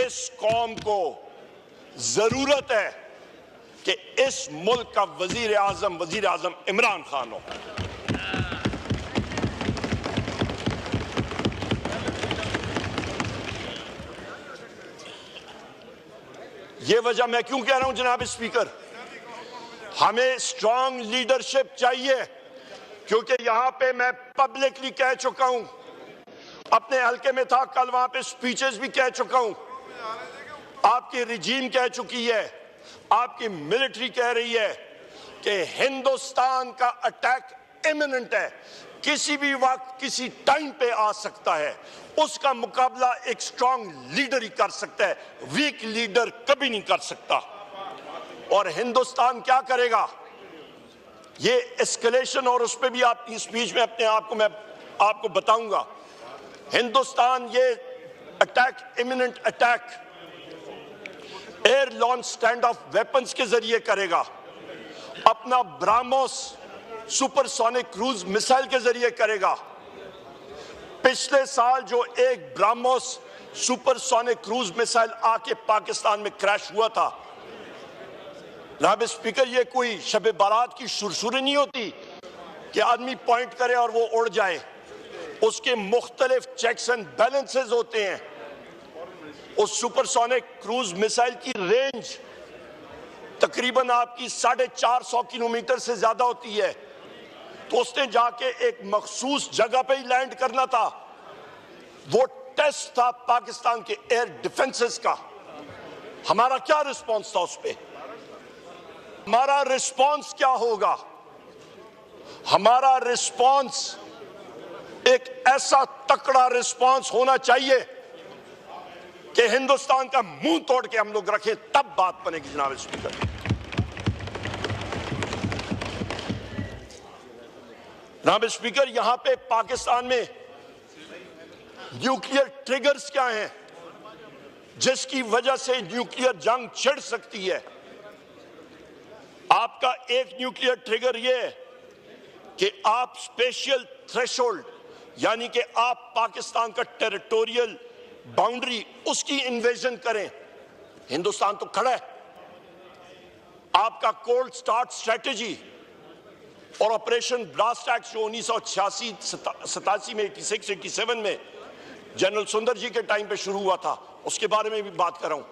इस कौम को जरूरत है कि इस मुल्क का वजीर आजम इमरान खान हो। ये वजह मैं क्यों कह रहा हूं जनाब स्पीकर, हमें स्ट्रांग लीडरशिप चाहिए, क्योंकि यहां पे मैं पब्लिकली कह चुका हूं, अपने हल्के में था कल, वहां पे स्पीचेस भी कह चुका हूं, आपकी रिजीम कह चुकी है, आपकी मिलिट्री कह रही है कि हिंदुस्तान का अटैक इमिनेंट है, किसी भी वक्त किसी टाइम पे आ सकता है। उसका मुकाबला एक स्ट्रांग लीडर ही कर सकता है, वीक लीडर कभी नहीं कर सकता। और हिंदुस्तान क्या करेगा, ये एस्केलेशन, और उस पर भी आपकी स्पीच में अपने आप को मैं आपको बताऊंगा। हिंदुस्तान ये attack, imminent attack air launch stand off weapons के जरिए करेगा, अपना ब्राह्मोस सुपरसोनिक क्रूज मिसाइल के जरिए करेगा। पिछले साल जो एक ब्राह्मोस सुपरसोनिक क्रूज मिसाइल आके पाकिस्तान में क्रैश हुआ था, जनाब स्पीकर, ये कोई शब बारात की सुरसुरी नहीं होती कि आदमी पॉइंट करे और वो उड़ जाए। उसके मुख्तलिफ चेक्स एंड बैलेंसेस होते हैं। उस सुपरसोनिक क्रूज मिसाइल की रेंज तकरीबन आपकी 450 किलोमीटर से ज्यादा होती है, तो उसने जाके एक मखसूस जगह पे ही लैंड करना था। वो टेस्ट था पाकिस्तान के एयर डिफेंसेस का। हमारा क्या रिस्पॉन्स था उस पे? हमारा रिस्पॉन्स क्या होगा? हमारा रिस्पॉन्स एक ऐसा तकड़ा रिस्पॉन्स होना चाहिए कि हिंदुस्तान का मुंह तोड़ के हम लोग रखें, तब बात बनेगी जनाब स्पीकर। जनाब स्पीकर, यहां पे पाकिस्तान में न्यूक्लियर ट्रिगर्स क्या हैं जिसकी वजह से न्यूक्लियर जंग छिड़ सकती है? आपका एक न्यूक्लियर ट्रिगर यह है कि आप स्पेशल थ्रेशोल्ड, यानी कि आप पाकिस्तान का टेरिटोरियल बाउंड्री, उसकी इन्वेजन करें। हिंदुस्तान तो खड़ा है। आपका कोल्ड स्टार्ट स्ट्रेटेजी और ऑपरेशन ब्लास्ट एक्ट जो 1986-87 में 86-87 में जनरल सुंदर जी के टाइम पे शुरू हुआ था, उसके बारे में भी बात कर रहा हूं।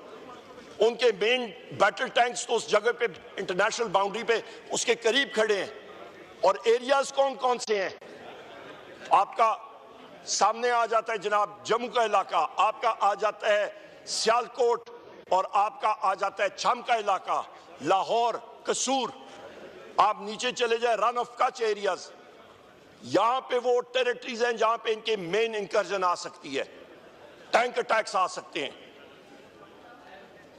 उनके मेन बैटल टैंक्स तो उस जगह पे इंटरनेशनल बाउंड्री पे उसके करीब खड़े हैं। और एरियाज कौन कौन से हैं? आपका सामने आ जाता है जनाब जम्मू का इलाका, आपका आ जाता है सियालकोट, और आपका आ जाता है छम का इलाका, लाहौर, कसूर। आप नीचे चले जाए रन ऑफ कच एरियाज, यहां पे वो टेरिटरीज हैं जहां पे इनके मेन इंकर्जन आ सकती है, टैंक अटैक्स आ सकते हैं।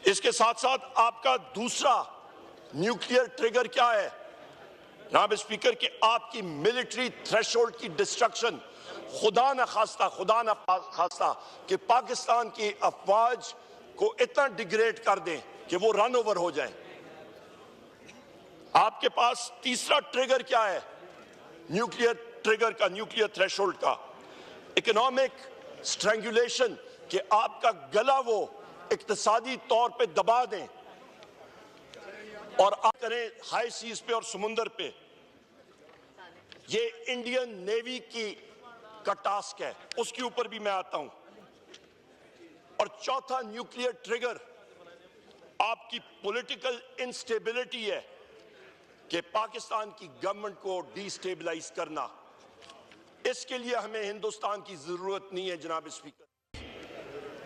इसके साथ साथ आपका दूसरा न्यूक्लियर ट्रिगर क्या है जनाब स्पीकर, कि आपकी मिलिट्री थ्रेशोल्ड की डिस्ट्रक्शन। खुदा न खास्ता कि पाकिस्तान की अफवाज को इतना डिग्रेड कर दें कि वो रन ओवर हो जाए। आपके पास तीसरा ट्रिगर क्या है न्यूक्लियर ट्रिगर का, न्यूक्लियर थ्रेशोल्ड का? इकोनॉमिक स्ट्रैंगुलेशन, कि आपका गला वो इक्तिसादी तौर पे दबा दें और आप करें हाई सीज पे और समुंदर पे। ये इंडियन नेवी का टास्क है, उसके ऊपर भी मैं आता हूं। और चौथा न्यूक्लियर ट्रिगर आपकी पॉलिटिकल इंस्टेबिलिटी है, कि पाकिस्तान की गवर्नमेंट को डिस्टेबलाइज करना। इसके लिए हमें हिंदुस्तान की जरूरत नहीं है जनाब स्पीकर।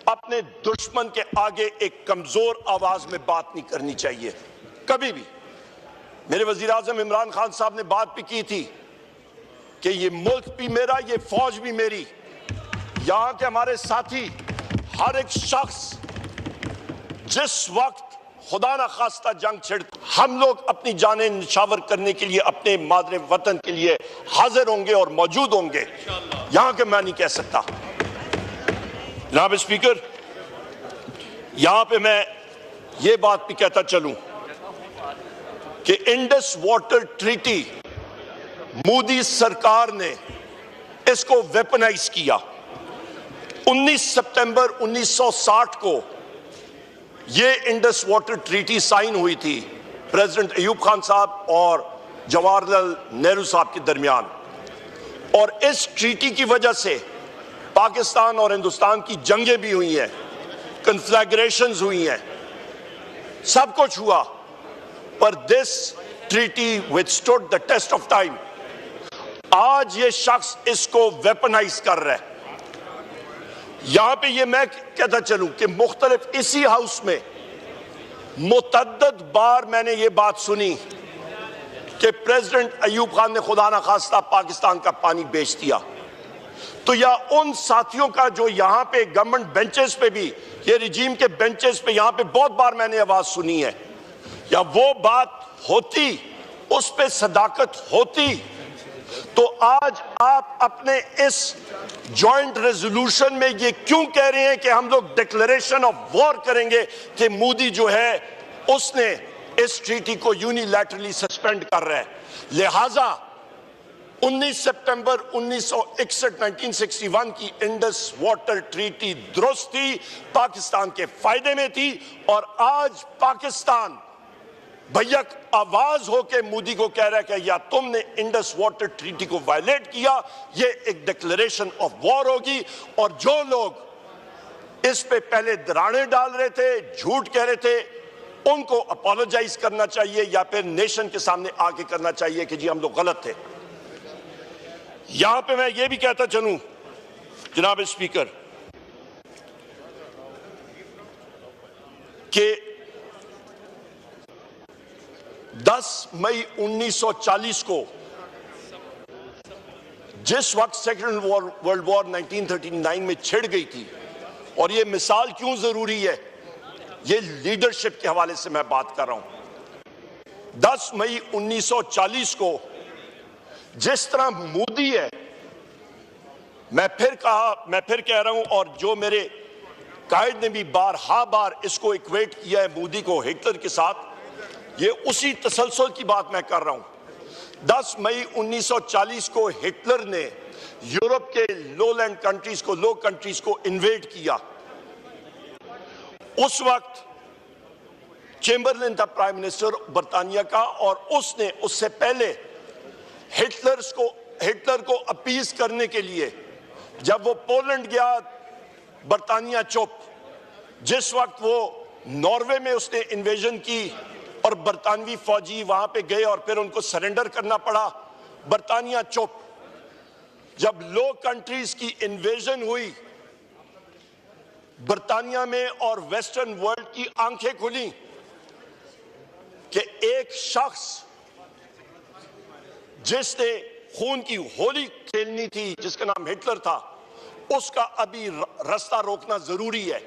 अपने दुश्मन के आगे एक कमजोर आवाज में बात नहीं करनी चाहिए कभी भी। मेरे वजीर आजम इमरान खान साहब ने बात भी की थी कि ये मुल्क भी मेरा, ये फौज भी मेरी। यहां के हमारे साथी, हर एक शख्स जिस वक्त खुदा ना खास्ता जंग छिड़, हम लोग अपनी जानें निछावर करने के लिए अपने मादरे वतन के लिए हाजिर होंगे और मौजूद होंगे। यहां के मैं नहीं कह सकता जनाब स्पीकर। यहां पे मैं ये बात भी कहता चलूं कि इंडस वाटर ट्रीटी मोदी सरकार ने इसको वेपनाइज किया। 19 सितंबर 1960 को ये इंडस वाटर ट्रीटी साइन हुई थी प्रेसिडेंट अयूब खान साहब और जवाहरलाल नेहरू साहब के दरमियान, और इस ट्रीटी की वजह से पाकिस्तान और हिंदुस्तान की जंगें भी हुई हैं, कन्फ्लैग्रेशंस हुई हैं, सब कुछ हुआ, पर this treaty withstood the test of time. आज ये शख्स इसको वेपनाइज कर रहा है। यहां पे ये मैं कहता चलूं कि मुख्तलिफ इसी हाउस में मुतअद्दिद बार मैंने ये बात सुनी कि प्रेसिडेंट अयूब खान ने खुदा ना खास्ता पाकिस्तान का पानी बेच दिया। तो या उन साथियों का जो यहां पे गवर्नमेंट बेंचेस पे भी, ये रिजीम के बेंचेस पे यहां पे बहुत बार मैंने आवाज सुनी है, या वो बात होती, उस पे सदाकत होती, तो आज आप अपने इस जॉइंट रेजोल्यूशन में ये क्यों कह रहे हैं कि हम लोग डिक्लेरेशन ऑफ वॉर करेंगे कि मोदी जो है उसने इस ट्रीटी को यूनिलैटरली सस्पेंड कर रहा है। लिहाजा 19 सितंबर 1961 1961 की इंडस वाटर ट्रीटी दुरुस्त थी, पाकिस्तान के फायदे में थी, और आज पाकिस्तान भैया आवाज होके मोदी को कह रहा है कि या तुमने इंडस वाटर ट्रीटी को वायलेट किया, ये एक डिक्लेरेशन ऑफ वॉर होगी। और जो लोग इस पे पहले दराड़े डाल रहे थे, झूठ कह रहे थे, उनको अपोलोजाइज करना चाहिए या फिर नेशन के सामने आके करना चाहिए कि जी हम लोग गलत थे। यहां पे मैं ये भी कहता चलूं जनाब स्पीकर कि 10 मई 1940 को जिस वक्त सेकेंड वर्ल्ड वॉर 1939 में छिड़ गई थी, और ये मिसाल क्यों जरूरी है, ये लीडरशिप के हवाले से मैं बात कर रहा हूं। 10 मई 1940 को जिस तरह मोदी है, मैं फिर कह रहा हूं, और जो मेरे कायद ने भी बार इसको इक्वेट किया है मोदी को हिटलर के साथ, ये उसी तसलसल की बात मैं कर रहा हूं। 10 मई 1940 को हिटलर ने यूरोप के लोलैंड कंट्रीज को, लो कंट्रीज को इन्वेड किया। उस वक्त चेम्बरलिन था प्राइम मिनिस्टर बरतानिया का, और उसने उससे पहले हिटलर को अपीज करने के लिए जब वो पोलैंड गया, बरतानिया चुप। जिस वक्त वो नॉर्वे में उसने इन्वेजन की और बरतानवी फौजी वहां पे गए और फिर उनको सरेंडर करना पड़ा, बरतानिया चुप। जब लो कंट्रीज की इन्वेजन हुई बरतानिया में और वेस्टर्न वर्ल्ड की आंखें खुली कि एक शख्स जिसने खून की होली खेलनी थी, जिसका नाम हिटलर था, उसका अभी रास्ता रोकना जरूरी है।